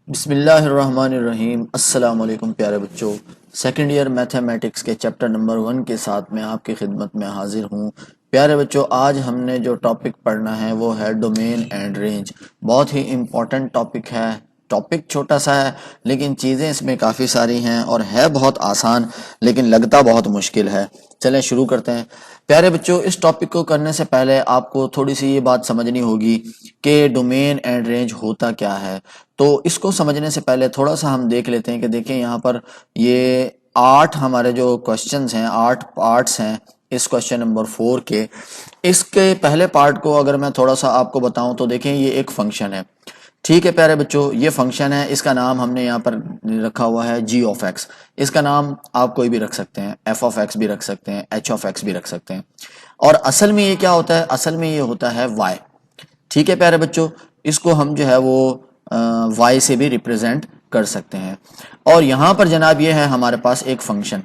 बिस्मिल्लाहिर्रहमानिर्रहीम। अस्सलाम वालेकुम प्यारे बच्चों। सेकंड ईयर मैथमेटिक्स के चैप्टर नंबर 1 के साथ मैं आपकी खिदमत में हाजिर हूँ। प्यारे बच्चों, आज हमने जो टॉपिक पढ़ना है वो है डोमेन एंड रेंज। बहुत ही इम्पोर्टेंट टॉपिक है। टॉपिक छोटा सा है लेकिन चीज़ें इसमें काफ़ी सारी हैं और है बहुत आसान लेकिन लगता बहुत मुश्किल है। चलें शुरू करते हैं। प्यारे बच्चों, इस टॉपिक को करने से पहले आपको थोड़ी सी ये बात समझनी होगी कि डोमेन एंड रेंज होता क्या है। तो इसको समझने से पहले थोड़ा सा हम देख लेते हैं कि देखें यहाँ पर ये 8 हमारे जो क्वेश्चंस हैं, 8 पार्ट्स हैं इस क्वेश्चन नंबर 4 के। इसके पहले पार्ट को अगर मैं थोड़ा सा आपको बताऊं तो देखें ये एक फंक्शन है। ठीक है प्यारे बच्चों, ये फंक्शन है, इसका नाम हमने यहाँ पर रखा हुआ है जी ऑफ एक्स। इसका नाम आप कोई भी रख सकते हैं, एफ ऑफ एक्स भी रख सकते हैं, एच ऑफ एक्स भी रख सकते हैं। और असल में ये क्या होता है? असल में ये होता है वाई। ठीक है प्यारे बच्चों, इसको हम जो है वो वाई से भी रिप्रेजेंट कर सकते हैं। और यहां पर जनाब ये है हमारे पास एक फंक्शन।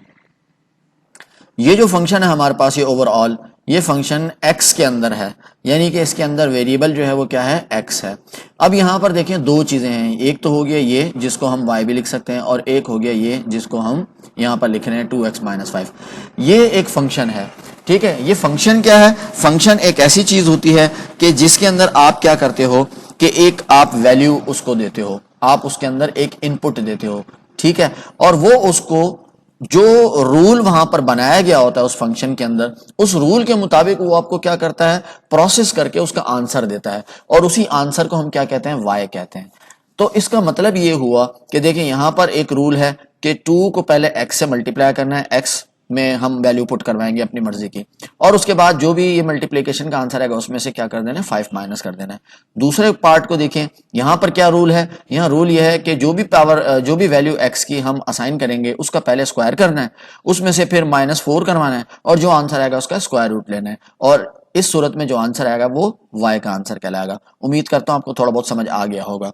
ये जो फंक्शन है हमारे पास, ये ओवरऑल ये फंक्शन x के अंदर है, यानी कि इसके अंदर वेरिएबल जो है वो क्या है? x है। अब यहाँ पर देखें दो चीजें हैं, एक तो हो गया ये जिसको हम y भी लिख सकते हैं और एक हो गया ये जिसको हम यहाँ पर लिख रहे हैं 2x - 5। ये एक फंक्शन है। ठीक है, ये फंक्शन क्या है? फंक्शन एक ऐसी चीज होती है कि जिसके अंदर आप क्या करते हो कि एक आप वैल्यू उसको देते हो, आप उसके अंदर एक इनपुट देते हो। ठीक है, और वो उसको जो रूल वहां पर बनाया गया होता है उस फंक्शन के अंदर, उस रूल के मुताबिक वो आपको क्या करता है? प्रोसेस करके उसका आंसर देता है और उसी आंसर को हम क्या कहते हैं? वाई कहते हैं। तो इसका मतलब ये हुआ कि देखिए यहां पर एक रूल है कि 2 को पहले x से मल्टीप्लाई करना है, x में हम वैल्यू पुट करवाएंगे अपनी मर्जी की, और उसके बाद जो भी ये मल्टीप्लिकेशन का आंसर आएगा उसमें से क्या कर देना है? 5 माइनस कर देना है। दूसरे पार्ट को देखें, यहां पर क्या रूल है? यहाँ रूल यह है कि जो भी वैल्यू x की हम असाइन करेंगे उसका पहले स्क्वायर करना है, उसमें से फिर -4 करवाना है और जो आंसर आएगा उसका स्क्वायर रूट लेना है, और इस सूरत में जो आंसर आएगा वो y का आंसर कहलाएगा। उम्मीद करता हूं आपको थोड़ा बहुत समझ आ गया होगा।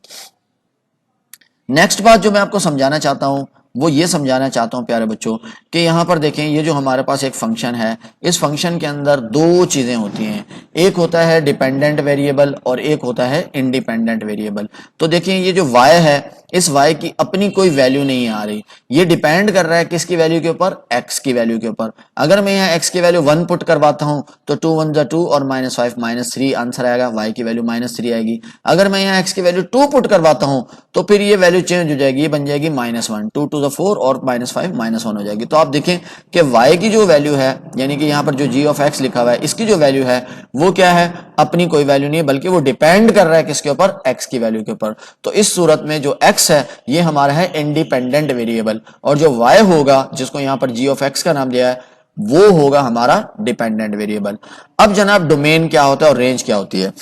नेक्स्ट बात जो मैं आपको समझाना चाहता हूं वो ये समझाना चाहता हूं प्यारे बच्चों कि यहां पर देखें ये जो हमारे पास एक फंक्शन है, इस फंक्शन के अंदर दो चीजें होती हैं। एक होता है डिपेंडेंट वेरिएबल और एक होता है इंडिपेंडेंट वेरिएबल। तो देखें ये जो y है, इस y की अपनी कोई वैल्यू नहीं आ रही, ये डिपेंड कर रहा है किसकी वैल्यू के ऊपर? x की वैल्यू के ऊपर। अगर मैं यहाँ x की वैल्यू 1 पुट करवाता हूं तो 2 1 2 और -5 -3 आंसर आएगा, y की वैल्यू -3 आएगी। अगर मैं यहाँ x की वैल्यू 2 पुट करवाता हूं तो फिर ये वैल्यू चेंज हो जाएगी, ये बन जाएगी -1, 2 to the 4 और -5 -1 हो जाएगी। तो आप देखें कि y की जो वैल्यू है, यानी कि यहाँ पर जो g ऑफ x लिखा हुआ है, इसकी जो वैल्यू है वो क्या है? अपनी कोई वैल्यू नहीं है, बल्कि वो डिपेंड कर रहा है किसके ऊपर? x की वैल्यू के ऊपर। तो इस सूरत में जो x है ये हमारा है इंडिपेंडेंट वेरिएबल, और जो y होगा जिसको यहाँ पर g ऑफ x का नाम दिया है वो होगा हमारा डिपेंडेंट वेरिएबल। अब जनाब डोमेन क्या होता है और रेंज क्या होती है?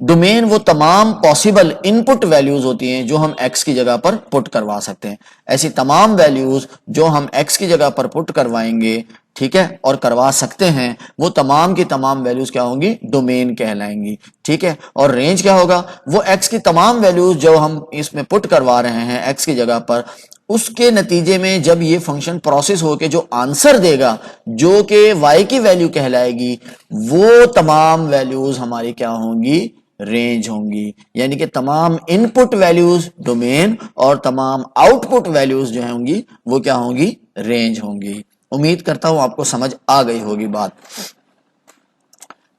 डोमेन वो तमाम पॉसिबल इनपुट वैल्यूज होती हैं जो हम x की जगह पर पुट करवा सकते हैं। ऐसी तमाम वैल्यूज जो हम x की जगह पर पुट करवाएंगे, ठीक है, और करवा सकते हैं, वो तमाम की तमाम वैल्यूज क्या होंगी? डोमेन कहलाएंगी। ठीक है, और रेंज क्या होगा? वो x की तमाम वैल्यूज जो हम इसमें पुट करवा रहे हैं x की जगह पर, उसके नतीजे में जब ये फंक्शन प्रोसेस होके जो आंसर देगा जो कि y की वैल्यू कहलाएगी, वो तमाम वैल्यूज हमारी क्या होंगी? रेंज होंगी। यानी कि तमाम इनपुट वैल्यूज डोमेन और तमाम आउटपुट वैल्यूज जो होंगी वो क्या होंगी? रेंज होंगी। उम्मीद करता हूं आपको समझ आ गई होगी बात।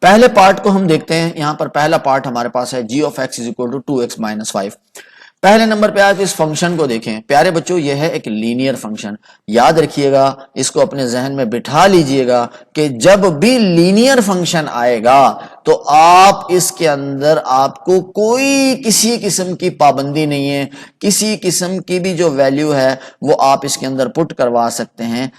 पहले पार्ट को हम देखते हैं। यहां पर पहला पार्ट हमारे पास है g of x is equal to 2x - 5। पहले नंबर पे आप इस फंक्शन को देखें प्यारे बच्चों, यह है एक लीनियर फंक्शन। याद रखिएगा, इसको अपने जहन में बिठा लीजिएगा कि जब भी लीनियर फंक्शन आएगा तो आप इसके अंदर आपको कोई किसी किस्म की पाबंदी नहीं है, किसी किस्म की भी जो वैल्यू है वो आप इसके अंदर पुट करवा सकते हैं,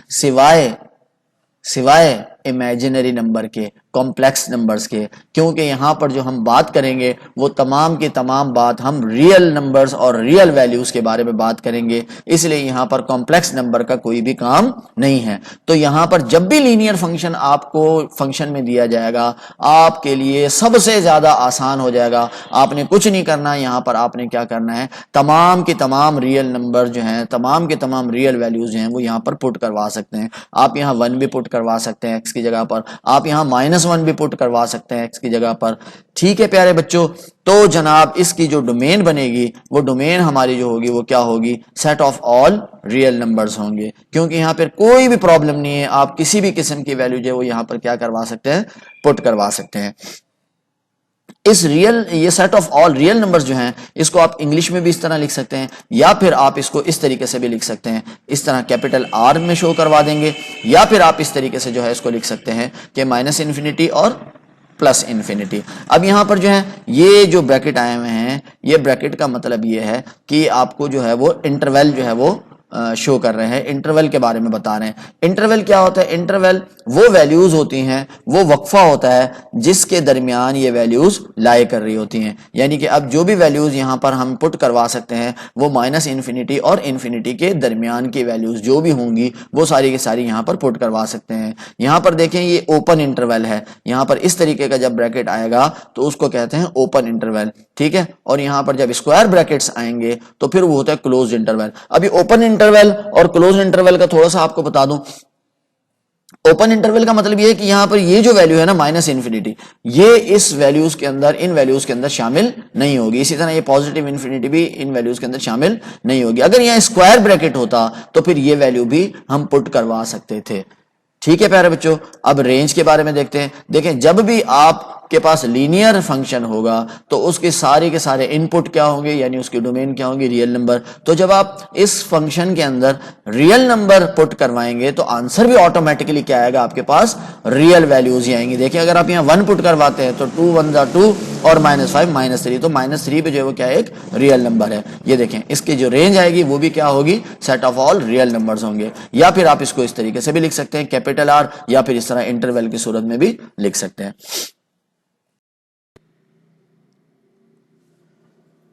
सिवाय इमेजिनरी नंबर के, कॉम्प्लेक्स नंबर्स के। क्योंकि यहां पर जो हम बात करेंगे वो तमाम की तमाम बात हम रियल नंबर्स और रियल वैल्यूज के बारे में बात करेंगे, इसलिए यहां पर कॉम्प्लेक्स नंबर का कोई भी काम नहीं है। तो यहां पर जब भी लीनियर फंक्शन आपको फंक्शन में दिया जाएगा, आपके लिए सबसे ज्यादा आसान हो जाएगा। आपने कुछ नहीं करना, यहां पर आपने क्या करना है? तमाम की तमाम रियल नंबर जो हैं, तमाम के तमाम रियल वैल्यूज हैं वो यहां पर पुट करवा सकते हैं। आप यहां 1 भी पुट करवा सकते हैं x की जगह पर, आप यहां -1 भी पुट करवा सकते हैं x की जगह पर। ठीक है प्यारे बच्चों, तो जनाब इसकी जो डोमेन बनेगी वो डोमेन हमारी जो होगी वो क्या होगी, set of all real numbers होंगे, क्योंकि यहाँ पर कोई भी प्रॉब्लम नहीं है, आप किसी भी किस्म की वैल्यू जो है वो यहाँ पर क्या करवा सकते हैं, पुट करवा सकते हैं। इस ये set of all real numbers जो हैं इसको आप इंग्लिश में भी इस तरह लिख सकते हैं, या फिर आप इसको इस तरीके से भी लिख सकते हैं, इस तरह कैपिटल R में शो करवा देंगे, या फिर आप इस तरीके से जो है इसको लिख सकते हैं कि -∞ और +∞। अब यहां पर जो है ये जो ब्रैकेट आए हुए हैं, ये ब्रैकेट का मतलब ये है कि आपको जो है वो इंटरवल जो है वो शो कर रहे हैं, इंटरवल के बारे में बता रहे हैं। इंटरवल क्या होता है, इंटरवल वो वैल्यूज होती हैं, वो वक्फा होता है जिसके दरमियान ये वैल्यूज लाए कर रही होती हैं। यानी कि अब जो भी वैल्यूज यहां पर हम पुट करवा सकते हैं वो -∞ और इन्फिनिटी के दरमियान की वैल्यूज जो भी होंगी वो सारी की सारी यहां पर पुट करवा सकते हैं। यहां पर देखें ये ओपन इंटरवल है, यहां पर इस तरीके का जब ब्रैकेट आएगा तो उसको कहते हैं ओपन इंटरवल, ठीक है। और यहां पर जब स्क्वायर ब्रैकेट्स आएंगे तो फिर वो होता है क्लोज इंटरवल। अभी ओपन इंटरवल और क्लोज इंटरवल का थोड़ा सा आपको बता दूं। ओपन इंटरवल का मतलब ये है कि यहां पर ये जो वैल्यू है ना -∞, ये इस वैल्यूज के अंदर, इन वैल्यूज के अंदर शामिल नहीं होगी। इसी तरह ये पॉजिटिव इन्फिनिटी भी इन वैल्यूज के अंदर शामिल नहीं होगी। अगर यहां स्क्वायर ब्रैकेट होता तो फिर ये वैल्यू भी हम पुट करवा सकते थे। ठीक है प्यारे बच्चों, अब रेंज के बारे में देखते हैं। देखें, जब भी आपके पास लीनियर फंक्शन होगा तो उसके सारे के सारे इनपुट क्या होंगे, यानी उसकी डोमेन क्या होंगी, रियल नंबर। तो जब आप इस फंक्शन के अंदर रियल नंबर पुट करवाएंगे तो आंसर भी ऑटोमेटिकली क्या आएगा, आपके पास रियल वैल्यूज ही आएंगी। देखिए अगर आप यहाँ 1 पुट करवाते हैं तो 2 1 जा 2 और -5 -3, तो -3 पे जो है वो क्या है, एक रियल नंबर है। ये देखें इसकी जो रेंज आएगी वो भी क्या होगी, set of all real numbers होंगे। या फिर आप इसको इस तरीके से भी लिख सकते हैं, कैपिटल R, या फिर इस तरह इंटरवल की सूरत में भी लिख सकते हैं।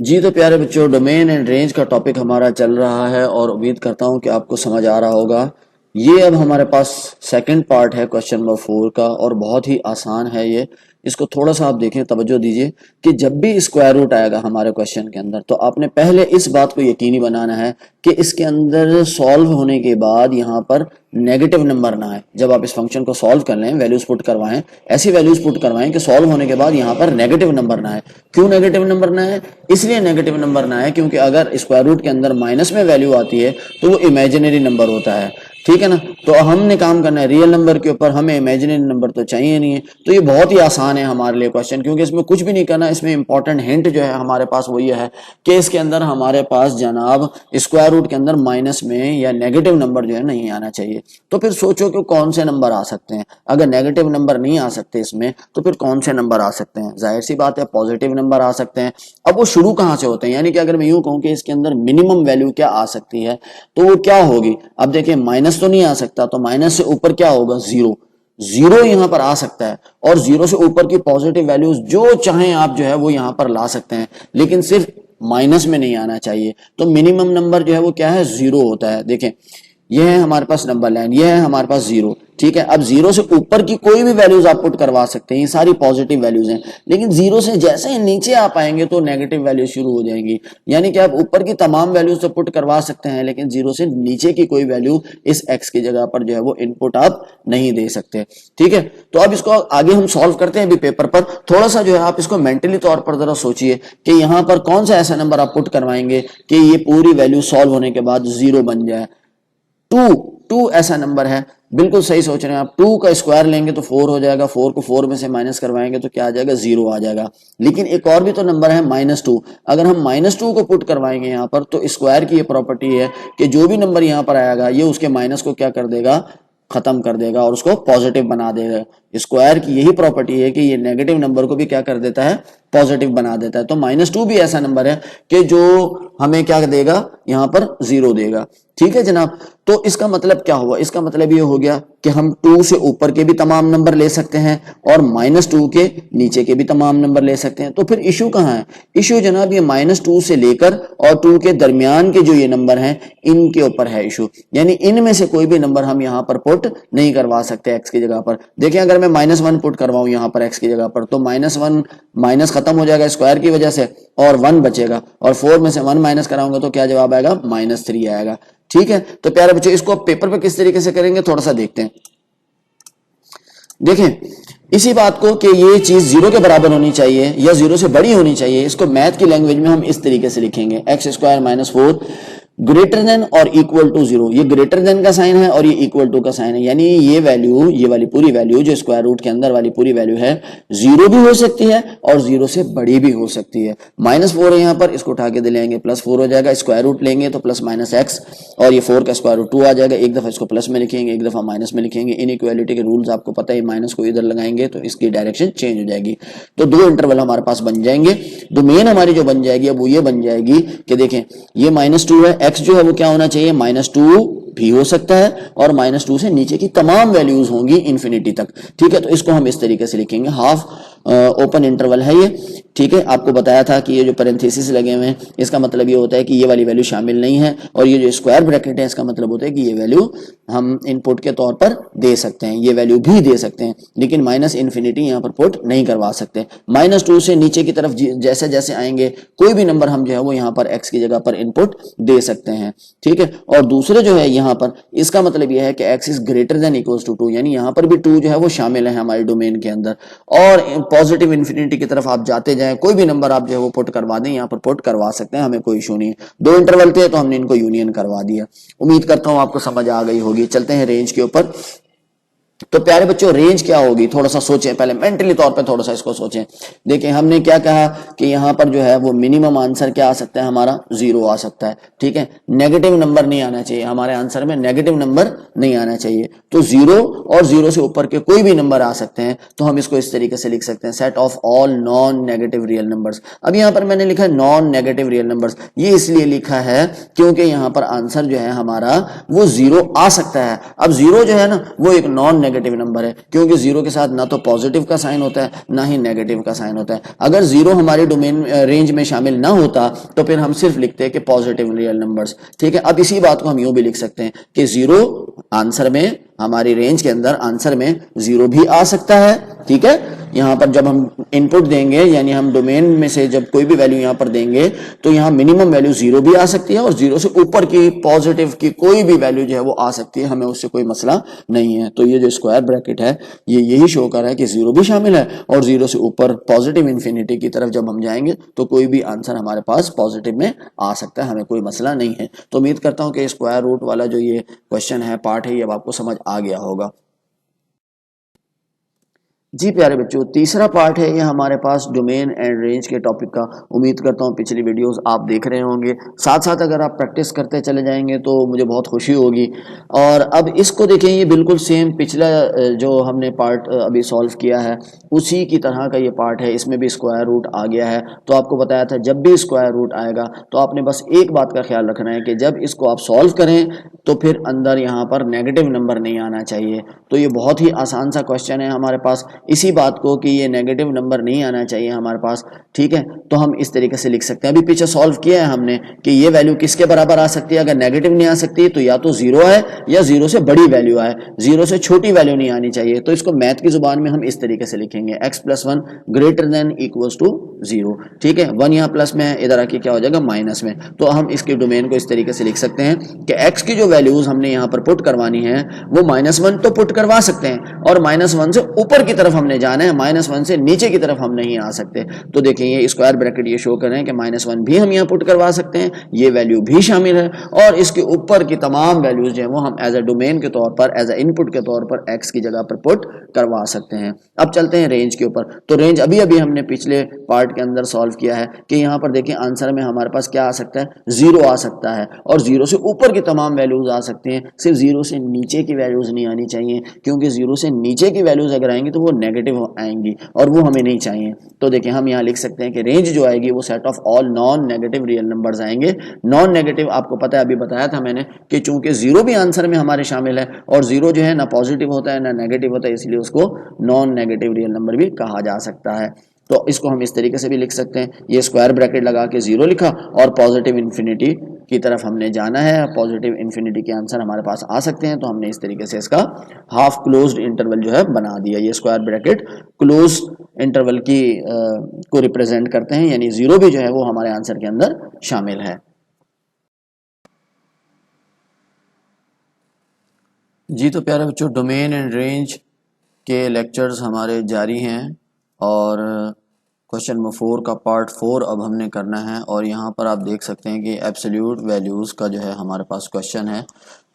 जी तो प्यारे बच्चों, डोमेन एंड रेंज का टॉपिक हमारा चल रहा है और उम्मीद करता हूं कि आपको समझ आ रहा होगा। ये अब हमारे पास सेकंड पार्ट है क्वेश्चन नंबर 4 का, और बहुत ही आसान है ये। इसको थोड़ा सा आप देखें, तवज्जो दीजिए कि जब भी स्क्वायर रूट आएगा हमारे क्वेश्चन के अंदर तो आपने पहले इस बात को यकीनी बनाना है कि इसके अंदर सॉल्व होने के बाद यहाँ पर नेगेटिव नंबर ना आए। जब आप इस फंक्शन को सॉल्व कर लें, वैल्यूज पुट करवाएं, ऐसी वैल्यूज पुट करवाएं कि सॉल्व होने के बाद यहाँ पर नेगेटिव नंबर ना आए। क्यों नेगेटिव नंबर ना आए? इसलिए नेगेटिव नंबर ना आए क्योंकि अगर स्क्वायर रूट के अंदर माइनस में वैल्यू आती है तो वो इमेजिनरी नंबर होता है, ठीक है ना। तो हमने काम करना है रियल नंबर के ऊपर, हमें इमेजिनरी नंबर तो चाहिए नहीं है। तो ये बहुत ही आसान है हमारे लिए क्वेश्चन, क्योंकि इसमें कुछ भी नहीं करना। इसमें इंपॉर्टेंट हिंट जो है हमारे पास वो ये है कि इसके अंदर हमारे पास जनाब स्क्वायर रूट के अंदर माइनस में या नेगेटिव नंबर जो है नहीं आना चाहिए। तो फिर सोचो कि कौन से नंबर आ सकते हैं। अगर नेगेटिव नंबर नहीं आ सकते इसमें तो फिर कौन से नंबर आ सकते हैं? जाहिर सी बात है पॉजिटिव नंबर आ सकते हैं। अब वो शुरू कहां से होते हैं, यानी कि अगर मैं यूं कहूं कि इसके अंदर मिनिमम वैल्यू क्या आ सकती है तो वो क्या होगी। अब देखिए माइनस तो नहीं आ सकता, तो माइनस से ऊपर क्या होगा, 0। 0 यहां पर आ सकता है, और 0 से ऊपर की पॉजिटिव वैल्यूज जो चाहें आप जो है वो यहां पर ला सकते हैं, लेकिन सिर्फ माइनस में नहीं आना चाहिए। तो मिनिमम नंबर जो है वो क्या है, 0 होता है। देखें ये है हमारे पास नंबर लाइन, ये है हमारे पास 0, ठीक है। अब 0 से ऊपर की कोई भी वैल्यूज आप पुट करवा सकते हैं, ये सारी पॉजिटिव वैल्यूज हैं। लेकिन 0 से जैसे ही नीचे आ पाएंगे तो नेगेटिव वैल्यूज शुरू हो जाएंगी। यानी कि आप ऊपर की तमाम वैल्यूज तो पुट करवा सकते हैं, लेकिन 0 से नीचे की कोई वैल्यू इस x की जगह पर जो है वो इनपुट आप नहीं दे सकते, ठीक है। तो अब इसको आगे हम सॉल्व करते हैं अभी पेपर पर। थोड़ा सा जो है आप इसको मेंटली तौर पर जरा सोचिए कि यहाँ पर कौन सा ऐसा नंबर आप पुट करवाएंगे कि ये पूरी वैल्यू सॉल्व होने के बाद 0 बन जाए। 2 ऐसा नंबर है, बिल्कुल सही सोच रहे हैं आप। 2 का स्क्वायर लेंगे तो 4 हो जाएगा, 4 को 4 में से माइनस करवाएंगे तो क्या आ जाएगा, 0 आ जाएगा। लेकिन एक और भी तो नंबर है -2। अगर हम -2 को पुट करवाएंगे यहाँ पर तो स्क्वायर की ये प्रॉपर्टी है कि जो भी नंबर यहाँ पर आएगा ये उसके माइनस को क्या कर देगा, खत्म कर देगा और उसको पॉजिटिव बना देगा। स्क्वायर की यही प्रॉपर्टी है कि ये नेगेटिव नंबर को भी क्या कर देता है, पॉजिटिव बना देता है। तो -2 भी ऐसा नंबर है कि जो हमें क्या देगा, यहां पर 0 देगा, ठीक है जनाब। तो इसका मतलब क्या हुआ, इसका मतलब ये हो गया कि हम 2 से ऊपर के भी तमाम नंबर ले सकते हैं और -2 के नीचे के भी तमाम नंबर ले सकते हैं। तो फिर इशू कहां है? इशू जनाब ये -2 से लेकर और 2 के दरमियान के जो ये नंबर हैं इनके ऊपर है इशू। यानी इनमें से कोई भी नंबर हम यहां पर पुट नहीं करवा सकते x की जगह पर। देखिए अगर मैं -1 पुट करवाऊं यहां पर x की जगह पर तो -1 माइनस खत्म हो जाएगा स्क्वायर की वजह से और 1 बचेगा, और 4 में से 1 माइनस कराऊंगा तो क्या जवाब आएगा, -3 आएगा, ठीक है। तो प्यारे बच्चों इसको पेपर पे किस तरीके से करेंगे थोड़ा सा देखते हैं। देखें इसी बात को कि ये चीज जीरो के बराबर होनी चाहिए या जीरो से बड़ी होनी चाहिए, इसको मैथ की लैंग्वेज में हम इस तरीके से लिखेंगे, x square minus 4 greater than और इक्वल टू जीरो। ये ग्रेटर देन का साइन है और ये इक्वल टू का साइन है, यानी ये वैल्यू, ये वाली पूरी वैल्यू जो स्क्वायर रूट के अंदर वाली पूरी वैल्यू है, जीरो भी हो सकती है और जीरो से बड़ी भी हो सकती है। -4 है यहाँ पर, इसको उठा के दिलाएंगे +4 हो जाएगा, स्क्वायर रूट लेंगे तो प्लस माइनस एक्स, और ये 4 का स्क्वायर रूट 2 आ जाएगा। एक दफा इसको प्लस में लिखेंगे, एक दफा माइनस में लिखेंगे। इनइक्वालिटी के रूल्स आपको पता है, माइनस को इधर लगाएंगे तो इसकी डायरेक्शन चेंज हो जाएगी। तो दो इंटरवल हमारे पास बन जाएंगे। डोमेन हमारी जो बन जाएगी अब वो ये बन जाएगी कि देखें ये -2 है, एक्स जो है वो क्या होना चाहिए, -2 भी हो सकता है और -2 से नीचे की तमाम वैल्यूज होंगी इंफिनिटी तक। ठीक है, तो इसको हम इस तरीके से लिखेंगे, हाफ ओपन इंटरवल है ये। ठीक है, आपको बताया था कि ये जो पैरेंथेसिस लगे हुए हैं इसका मतलब ये होता है कि ये वाली वैल्यू शामिल नहीं है, और ये जो स्क्वायर ब्रैकेट है इसका मतलब होता है कि ये वैल्यू हम इनपुट के तौर पर दे सकते हैं, ये वैल्यू भी दे सकते हैं, लेकिन माइनस इन्फिनिटी यहाँ पर पुट नहीं करवा सकते। -2 से नीचे की तरफ जैसे जैसे आएंगे कोई भी नंबर हम जो है वो यहाँ पर x की जगह पर इनपुट दे सकते हैं। ठीक है, और दूसरे जो है यहाँ पर इसका मतलब यह है कि x is greater than equals to 2, यानी यहाँ पर भी 2 जो है वो शामिल है हमारे डोमेन के अंदर। और पॉजिटिव इन्फिनिटी की तरफ आप जाते जाएं, कोई भी नंबर आप जो है वो पुट करवा दें, यहाँ पर पुट करवा सकते हैं, हमें कोई इशू नहीं है। दो इंटरवल थे तो हमने इनको यूनियन करवा दिया। उम्मीद करता हूं आपको समझ आ गई होगी। चलते हैं रेंज के ऊपर। तो प्यारे बच्चों रेंज क्या होगी, थोड़ा सा सोचें, पहले मेंटली तौर पे थोड़ा सा इसको सोचें। देखिए हमने क्या कहा कि यहाँ पर जो है वो मिनिमम आंसर क्या आ सकता है हमारा, 0 आ सकता है। ठीक है, नेगेटिव नंबर नहीं आना चाहिए हमारे आंसर में, नेगेटिव नंबर नहीं आना चाहिए। तो 0 और 0 से ऊपर के कोई भी नंबर आ सकते हैं, तो हम इसको इस तरीके से लिख सकते हैं, set of all non negative real numbers. अब यहाँ पर मैंने लिखा है नॉन नेगेटिव रियल नंबर्स, ये इसलिए लिखा है क्योंकि यहाँ पर आंसर जो है हमारा वो 0 आ सकता है। अब 0 जो है ना वो एक नॉन नेगेटिव नंबर है, क्योंकि 0 के साथ ना तो पॉजिटिव का साइन होता है ना ही नेगेटिव का साइन होता है। अगर 0 हमारे डोमेन रेंज में शामिल ना होता तो फिर हम सिर्फ लिखते हैं कि पॉजिटिव रियल नंबर्स। ठीक है, अब इसी बात को हम यूं भी लिख सकते हैं कि 0 आंसर में, हमारी रेंज के अंदर आंसर में 0 भी आ सकता है। ठीक है, यहाँ पर जब हम इनपुट देंगे यानी हम डोमेन में से जब कोई भी वैल्यू यहाँ पर देंगे तो यहाँ मिनिमम वैल्यू 0 भी आ सकती है और 0 से ऊपर की पॉजिटिव की कोई भी वैल्यू जो है वो आ सकती है, हमें उससे कोई मसला नहीं है। तो ये जो स्क्वायर ब्रैकेट है ये यही शो कर रहा है कि 0 भी शामिल है और 0 से ऊपर पॉजिटिव इन्फिनिटी की तरफ जब हम जाएंगे तो कोई भी आंसर हमारे पास पॉजिटिव में आ सकता है, हमें कोई मसला नहीं है। तो उम्मीद करता हूँ कि स्क्वायर रूट वाला जो ये क्वेश्चन है, पार्ट है, ये अब आपको समझ आ गया होगा। जी प्यारे बच्चों, तीसरा पार्ट है ये हमारे पास डोमेन एंड रेंज के टॉपिक का। उम्मीद करता हूँ पिछली वीडियोस आप देख रहे होंगे, साथ साथ अगर आप प्रैक्टिस करते चले जाएंगे तो मुझे बहुत खुशी होगी। और अब इसको देखें, ये बिल्कुल सेम पिछला जो हमने पार्ट अभी सॉल्व किया है उसी की तरह का ये पार्ट है, इसमें भी स्क्वायर रूट आ गया है। तो आपको बताया था जब भी स्क्वायर रूट आएगा तो आपने बस एक बात का ख्याल रखना है कि जब इसको आप सॉल्व करें तो फिर अंदर यहाँ पर नेगेटिव नंबर नहीं आना चाहिए। तो ये बहुत ही आसान सा क्वेश्चन है हमारे पास, इसी बात को कि ये नेगेटिव नंबर नहीं आना चाहिए हमारे पास। ठीक है, तो हम इस तरीके से लिख सकते हैं, अभी पीछे सॉल्व किया है हमने कि ये वैल्यू किसके बराबर आ सकती है, अगर नेगेटिव नहीं आ सकती तो या तो 0 है या 0 से बड़ी वैल्यू आए, 0 से छोटी वैल्यू नहीं आनी चाहिए। तो इसको मैथ की जुबान में हम इस तरीके से लिखेंगे, x+1 greater than equals to 0। ठीक है, 1 यहाँ प्लस में है, इधर आके क्या हो जाएगा माइनस में। तो हम इसके डोमेन को इस तरीके से लिख सकते हैं कि x की जो वैल्यूज हमने यहाँ पर पुट करवानी है वो -1 तो पुट करवा सकते हैं और -1 से ऊपर की तरफ हमने जाना है, -1 से नीचे की तरफ हम नहीं आ सकते। तो देखें ये स्क्वायर ब्रैकेट ये शो कर रहे हैं कि -1 भी हम यहाँ पुट करवा सकते हैं, ये वैल्यू भी शामिल है, और इसके ऊपर की तमाम वैल्यूज जो है वो हम एज ए डोमेन के तौर पर, एज ए इनपुट के तौर पर x की जगह पर पुट करवा सकते हैं। अब चलते हैं रेंज के ऊपर। तो रेंज अभी अभी हमने पिछले पार्ट के अंदर सॉल्व किया है कि यहाँ पर देखिए आंसर में हमारे पास क्या आ सकता है, 0 आ सकता है और 0 से ऊपर की तमाम वैल्यूज आ सकती हैं, सिर्फ 0 से नीचे की वैल्यूज नहीं आनी चाहिए, क्योंकि 0 से नीचे की वैल्यूज अगर आएंगी तो वो नेगेटिव आएंगी और वो हमें नहीं चाहिए। तो देखिए हम यहाँ लिख सकते हैं कि रेंज जो आएगी वो set of all non negative real numbers आएंगे। नॉन नेगेटिव आपको पता है, अभी बताया था मैंने कि चूंकि 0 भी आंसर में हमारे शामिल है और 0 जो है ना पॉजिटिव होता है ना नेगेटिव होता है, इसलिए उसको नॉन नेगेटिव रियल नंबर भी कहा जा सकता है। तो इसको हम इस तरीके से भी लिख सकते हैं, ये स्क्वायर ब्रैकेट लगा के 0 लिखा और पॉजिटिव इन्फिनिटी की तरफ हमने जाना है, पॉजिटिव इन्फिनिटी के आंसर हमारे पास आ सकते हैं, तो हमने इस तरीके से इसका हाफ क्लोज्ड इंटरवल जो है बना दिया। ये स्क्वायर ब्रैकेट क्लोज इंटरवल की को रिप्रेजेंट करते हैं, यानी 0 भी जो है वो हमारे आंसर के अंदर शामिल है। जी तो प्यारे बच्चों, डोमेन एंड रेंज के लेक्चर्स हमारे जारी हैं और क्वेश्चन नंबर 4 का पार्ट 4 अब हमने करना है। और यहाँ पर आप देख सकते हैं कि एब्सोल्यूट वैल्यूज़ का जो है हमारे पास क्वेश्चन है।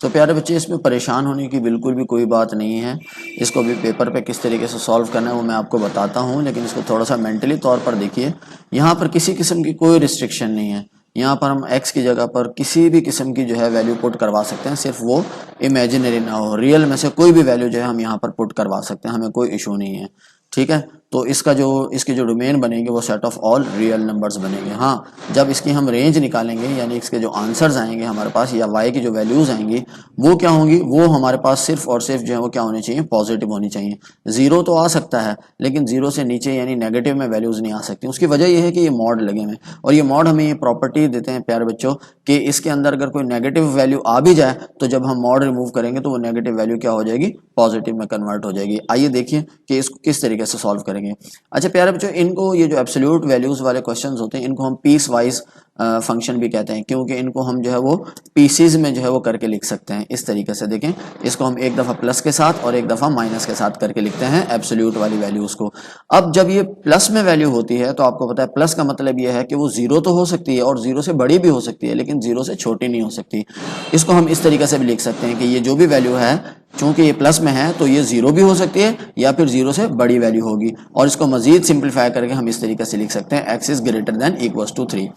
तो प्यारे बच्चे, इसमें परेशान होने की बिल्कुल भी कोई बात नहीं है। इसको भी पेपर पे किस तरीके से सॉल्व करना है वो मैं आपको बताता हूँ, लेकिन इसको थोड़ा सा मेंटली तौर पर देखिए। यहाँ पर किसी किस्म की कोई रिस्ट्रिक्शन नहीं है। यहाँ पर हम x की जगह पर किसी भी किस्म की जो है वैल्यू पुट करवा सकते हैं, सिर्फ वो इमेजिनरी ना हो। रियल में से कोई भी वैल्यू जो है हम यहाँ पर पुट करवा सकते हैं, हमें कोई इशू नहीं है। ठीक है, तो इसकी जो डोमेन बनेगी वो set of all real numbers बनेंगे। हाँ, जब इसकी हम रेंज निकालेंगे यानी इसके जो आंसर्स आएंगे हमारे पास या y की जो वैल्यूज आएंगी वो क्या होंगी, वो हमारे पास सिर्फ और सिर्फ जो है वो क्या होनी चाहिए, पॉजिटिव होनी चाहिए। जीरो तो आ सकता है लेकिन जीरो से नीचे यानी नेगेटिव में वैल्यूज नहीं आ सकती। उसकी वजह यह है कि ये मॉड लगे हुए हैं और ये मॉड हमें ये प्रॉपर्टी देते हैं प्यारे बच्चों कि इसके अंदर अगर कोई नेगेटिव वैल्यू आ भी जाए तो जब हम मॉड रिमूव करेंगे तो वो नेगेटिव वैल्यू क्या हो जाएगी, पॉजिटिव में कन्वर्ट हो जाएगी। आइए देखिए कि इसको किस तरीके से सॉल्व करेंगे। अच्छा प्यारे बच्चों, इनको ये जो एब्सोल्यूट वैल्यूज वाले क्वेश्चंस होते हैं इनको हम पीस वाइज फंक्शन भी कहते हैं, क्योंकि इनको हम जो है वो पीसीज में जो है वो करके लिख सकते हैं। इस तरीके से देखें, इसको हम एक दफ़ा प्लस के साथ और एक दफ़ा माइनस के साथ करके लिखते हैं एब्सोल्यूट वाली वैल्यूज को। अब जब ये प्लस में वैल्यू होती है तो आपको पता है प्लस का मतलब ये है कि वो जीरो तो हो सकती है और जीरो से बड़ी भी हो सकती है, लेकिन जीरो से छोटी नहीं हो सकती। इसको हम इस तरीके से भी लिख सकते हैं कि ये जो भी वैल्यू है, चूंकि ये प्लस में है तो ये जीरो भी हो सकती है या फिर जीरो से बड़ी वैल्यू होगी। और इसको मजीद सिंप्लीफाई करके हम इस तरीके से लिख सकते हैं x is greater than equals to 3।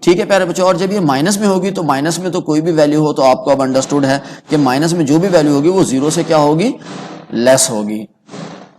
ठीक है प्यारे बच्चों, और जब ये माइनस में होगी तो माइनस में तो कोई भी वैल्यू हो तो आपको अब अंडरस्टूड है कि माइनस में जो भी वैल्यू होगी वो जीरो से क्या होगी, लेस होगी।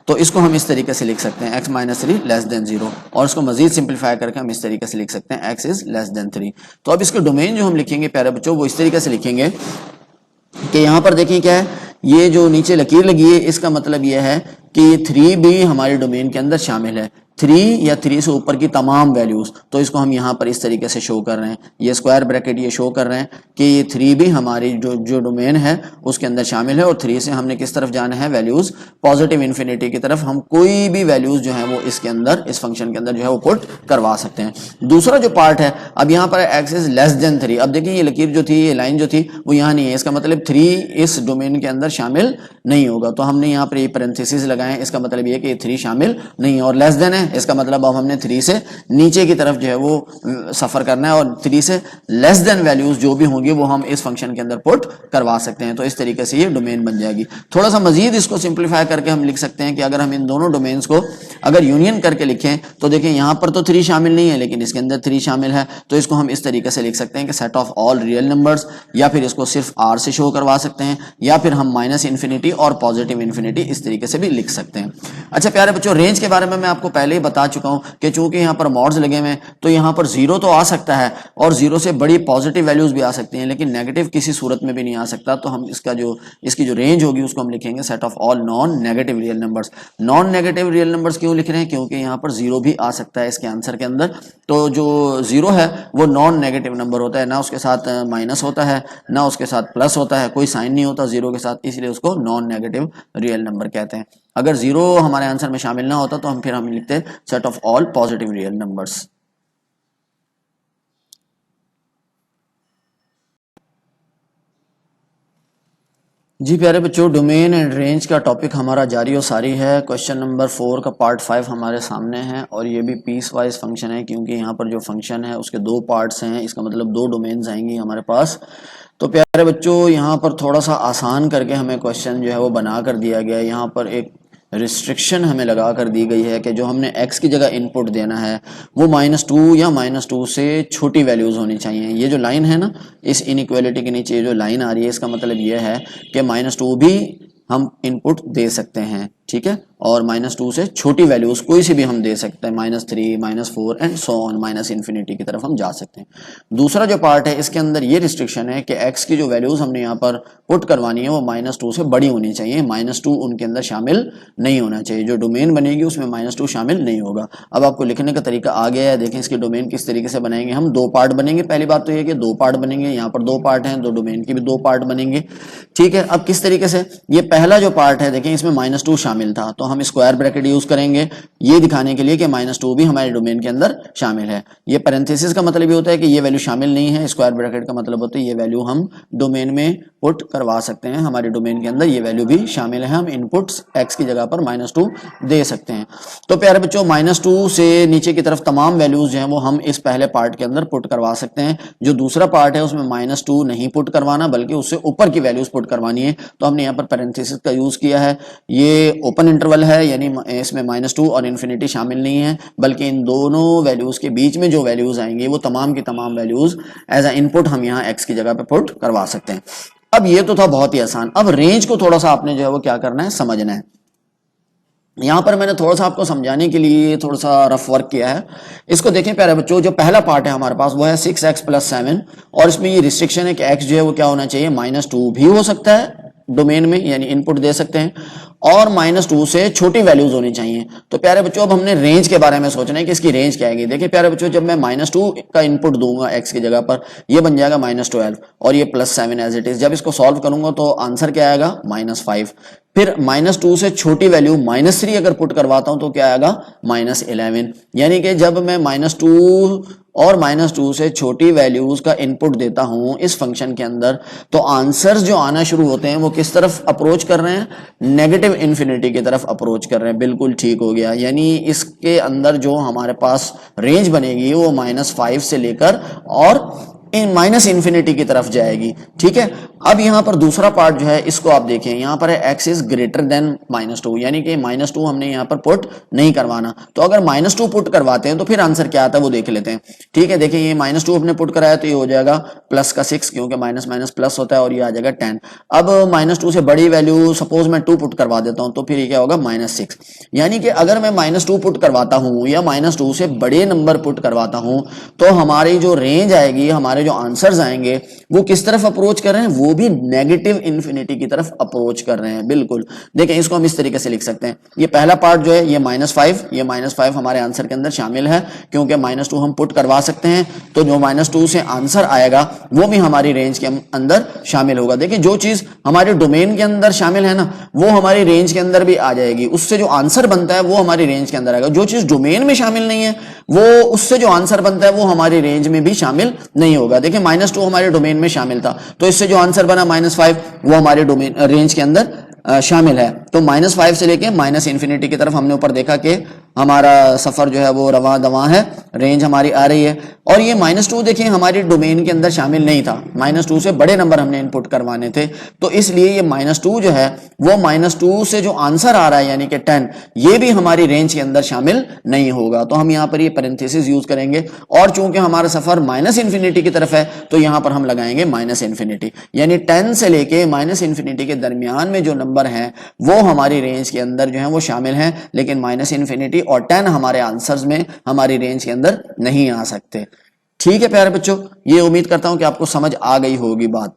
तो इसको हम इस तरीके से लिख सकते हैं x माइनस 3 लेस देन 0, और इसको मजीद सिंप्लीफाई करके हम इस तरीके से लिख सकते हैं x इज लेस देन 3। तो अब इसके डोमेन जो हम लिखेंगे प्यारे बच्चों वो इस तरीके से लिखेंगे कि यहाँ पर देखिए क्या है, ये जो नीचे लकीर लगी है इसका मतलब ये है कि ये 3 भी हमारे डोमेन के अंदर शामिल है। 3 या 3 से ऊपर की तमाम वैल्यूज, तो इसको हम यहाँ पर इस तरीके से शो कर रहे हैं, ये स्क्वायर ब्रैकेट ये शो कर रहे हैं कि ये 3 भी हमारी जो डोमेन है उसके अंदर शामिल है। और 3 से हमने किस तरफ जाना है, वैल्यूज पॉजिटिव इन्फिनिटी की तरफ। हम कोई भी वैल्यूज जो है वो इसके अंदर, इस फंक्शन के अंदर जो है वो पुट करवा सकते हैं। दूसरा जो पार्ट है, अब यहाँ पर x इज लेस देन 3। अब देखिए ये लकीर जो थी, ये लाइन जो थी वो यहाँ नहीं है, इसका मतलब 3 इस डोमेन के अंदर शामिल नहीं होगा। तो हमने यहाँ पर ये पैरेंथेसिस लगाए हैं, इसका मतलब ये कि 3 शामिल नहीं है। और लेस देन है, इसका मतलब अब हमने 3 से नीचे की तरफ जो है वो सफर करना है और 3 से लेस देन वैल्यूज जो भी होंगी वो हम इस फंक्शन के अंदर पुट करवा सकते हैं। तो इस तरीके से ये डोमेन बन जाएगी। थोड़ा सा मजीद इसको सिंप्लीफाई करके हम लिख सकते हैं कि अगर हम इन दोनों डोमेन्स को अगर यूनियन करके लिखें तो देखें यहाँ पर तो 3 शामिल नहीं है लेकिन इसके अंदर 3 शामिल है। तो इसको हम इस तरीके से लिख सकते हैं कि set of all real numbers, या फिर इसको सिर्फ r से शो करवा सकते हैं, या फिर हम माइनस इन्फिनिटी और पॉजिटिव इन्फिनिटी इस तरीके से भी लिख सकते हैं। अच्छा प्यारे बच्चों, रेंज के बारे में मैं आपको पहले ही बता चुका हूं कि चूंकि यहाँ पर मॉड्स लगे हुए हैं तो यहाँ पर जीरो तो आ सकता है और जीरो से बड़ी पॉजिटिव वैल्यूज भी आ सकती हैं, लेकिन नेगेटिव किसी सूरत में भी नहीं आ सकता। तो हम इसकी जो रेंज होगी उसको हम लिखेंगे set of all non negative real numbers. Non negative real numbers क्यों लिख रहे हैं, क्योंकि यहाँ पर जीरो भी आ सकता है इसके आंसर के अंदर। तो जो जीरो है वो नॉन नेगेटिव नंबर होता है, ना उसके साथ माइनस होता है ना उसके साथ प्लस होता है, कोई साइन नहीं होता जीरो के साथ, इसलिए उसको नॉन नेगेटिव रियल नंबर कहते हैं। अगर जीरो हमारे आंसर में शामिल ना होता तो हम लिखते हैं set of all positive real numbers. जी प्यारे बच्चों, डोमेन एंड रेंज का टॉपिक हमारा जारी और सारी है। क्वेश्चन नंबर 4 का पार्ट 5 हमारे सामने है और ये भी पीस वाइज फंक्शन है, क्योंकि यहाँ पर जो फंक्शन है उसके 2 पार्ट्स हैं, इसका मतलब 2 डोमेन्स आएंगी हमारे पास। तो प्यारे बच्चों, यहाँ पर थोड़ा सा आसान करके हमें क्वेश्चन जो है वो बना कर दिया गया है। यहाँ पर एक रिस्ट्रिक्शन हमें लगा कर दी गई है कि जो हमने x की जगह इनपुट देना है वो -2 या -2 से छोटी वैल्यूज होनी चाहिए। ये जो लाइन है ना, इस इनइक्वालिटी के नीचे जो लाइन आ रही है इसका मतलब ये है कि -2 भी हम इनपुट दे सकते हैं, ठीक है, और -2 से छोटी वैल्यूज कोई सी भी हम दे सकते हैं, -3, -4 and so on, minus infinity की तरफ हम जा सकते हैं। दूसरा जो पार्ट है इसके अंदर ये रिस्ट्रिक्शन है कि x की जो वैल्यूज हमने यहाँ पर पुट करवानी है वो -2 से बड़ी होनी चाहिए, -2 उनके अंदर शामिल नहीं होना चाहिए। जो डोमेन बनेगी उसमें -2 शामिल नहीं होगा। अब आपको लिखने का तरीका आ गया है, देखें इसकी डोमेन किस तरीके से बनाएंगे हम। 2 पार्ट बनेंगे, पहली बात तो ये कि 2 पार्ट बनेंगे, यहाँ पर 2 पार्ट हैं, 2 डोमेन की भी 2 पार्ट बनेंगे, ठीक है। अब किस तरीके से, ये पहला जो पार्ट है देखें इसमें -2 शामिल शामिल था। तो हम स्क्वायर ब्रैकेट यूज करेंगे ये दिखाने के लिए कि -2 भी हमारे डोमेन के अंदर शामिल है। ये पैरेंथेसिस का मतलब ये होता है कि ये वैल्यू शामिल नहीं है, स्क्वायर ब्रैकेट का मतलब होता है ये वैल्यू हम डोमेन में पुट करवा सकते हैं, हमारे डोमेन के अंदर ये वैल्यू भी शामिल है, हम इनपुट्स x की जगह पर -2 दे सकते हैं। तो प्यारे बच्चों -2 से नीचे की तरफ तमाम वैल्यूज जो हैं वो हम इस पहले पार्ट के अंदर पुट करवा सकते हैं। जो दूसरा पार्ट है उसमें -2 नहीं पुट करवाना बल्कि उससे ऊपर की वैल्यूज पुट करवानी है। तो हमने यहाँ पर पैरेंथेसिस का यूज किया है, ये ओपन इंटरवल है यानी इसमें -2 और इन्फिनिटी शामिल नहीं है, बल्कि इन दोनों वैल्यूज के बीच में जो वैल्यूज आएंगे वो तमाम की तमाम वैल्यूज एज अ इनपुट हम यहाँ x की जगह पे पुट करवा सकते हैं। अब ये तो था बहुत ही आसान। अब रेंज को थोड़ा सा आपने जो है वो क्या करना है, समझना है। यहां पर मैंने थोड़ा सा आपको समझाने के लिए थोड़ा सा रफ वर्क किया है। इसको देखें प्यारे बच्चों, जो पहला पार्ट है हमारे पास वो है 6x + 7 और इसमें ये रिस्ट्रिक्शन है कि x जो है वो क्या होना चाहिए, -2 भी हो सकता है डोमेन में यानी इनपुट दे सकते हैं और -2 से छोटी वैल्यूज होनी चाहिए। तो प्यारे बच्चों अब हमने रेंज के बारे में सोचना है कि इसकी रेंज क्या आएगी। देखिए प्यारे बच्चों, जब मैं -2 का इनपुट दूंगा x की जगह पर, ये बन जाएगा -12 और ये +7 एज इट इज। जब इसको सॉल्व करूंगा तो आंसर क्या आएगा, -5। फिर -2 से छोटी वैल्यू -3 अगर पुट करवाता हूं तो क्या आएगा, -11। यानी कि जब मैं -2 और -2 से छोटी वैल्यूज का इनपुट देता हूं इस फंक्शन के अंदर, तो आंसर्स जो आना शुरू होते हैं वो किस तरफ अप्रोच कर रहे हैं, नेगेटिव इन्फिनिटी की तरफ अप्रोच कर रहे हैं। बिल्कुल ठीक हो गया, यानी इसके अंदर जो हमारे पास रेंज बनेगी वो -5 से लेकर और -इन्फिनिटी की तरफ जाएगी। ठीक है, अब यहां पर दूसरा पार्ट जो है इसको आप देखें, यहां पर है x इज ग्रेटर देन -2 यानी कि -2 हमने यहां पर पुट नहीं करवाना। तो अगर -2 पुट करवाते हैं तो फिर आंसर क्या आता है वो देख लेते हैं। ठीक है, देखिए ये -2 हमने पुट कराया तो ये हो जाएगा प्लस का 6 क्योंकि माइनस माइनस प्लस होता है और ये आ जाएगा 10। अब -2 से बड़ी वैल्यू सपोज मैं 2 पुट करवा देता हूं तो फिर ये क्या होगा, -6। यानी कि अगर मैं -2 पुट करवाता हूं या -2 से बड़े नंबर पुट करवाता हूं तो हमारी जो रेंज आएगी, हमारे जो आंसर्स आएंगे वो किस तरफ अप्रोच कर रहे हैं, वो भी नेगेटिव इन्फिनिटी की तरफ अप्रोच कर रहे हैं। बिल्कुल, देखें इसको हम इस तरीके से लिख सकते हैं। ये पहला पार्ट जो है ये -5, ये -5 हमारे आंसर के अंदर शामिल है क्योंकि -2 हम पुट करवा सकते हैं। तो जो -2 से आंसर आएगा वो भी हमारी रेंज के अंदर शामिल होगा। देखिए जो चीज हमारे डोमेन के अंदर शामिल है ना वो हमारी रेंज के अंदर भी आ जाएगी, उससे जो आंसर बनता है वो हमारी रेंज के अंदर आएगा। जो चीज डोमेन में शामिल नहीं है वो उससे जो आंसर बनता है वो हमारी रेंज में भी शामिल नहीं होगा। देखिए -2 हमारे डोमेन में शामिल था तो इससे जो आंसर बना -5 वो हमारे डोमेन रेंज के अंदर शामिल है। तो -5 से लेके -इन्फिनिटी की तरफ हमने ऊपर देखा कि हमारा सफर जो है वो रवां दवां है, रेंज हमारी आ रही है। और ये -2 देखिए हमारी डोमेन के अंदर शामिल नहीं था, -2 से बड़े नंबर हमने इनपुट करवाने थे। तो इसलिए ये -2 जो है वो -2 से जो आंसर आ रहा है यानी कि 10, ये भी हमारी रेंज के अंदर शामिल नहीं होगा। तो हम यहाँ पर ये पैरेंथेसिस यूज करेंगे और चूंकि हमारा सफर -इन्फिनिटी की तरफ है तो यहाँ पर हम लगाएंगे -इन्फिनिटी, यानी 10 से लेके -इन्फिनिटी के दरमियान में जो नंबर हैं वो हमारी रेंज के अंदर जो है वो शामिल हैं, लेकिन -इन्फिनिटी और 10 हमारे आंसर्स में हमारी रेंज के अंदर नहीं आ सकते। ठीक है प्यारे बच्चों, ये उम्मीद करता हूं कि आपको समझ आ गई होगी बात।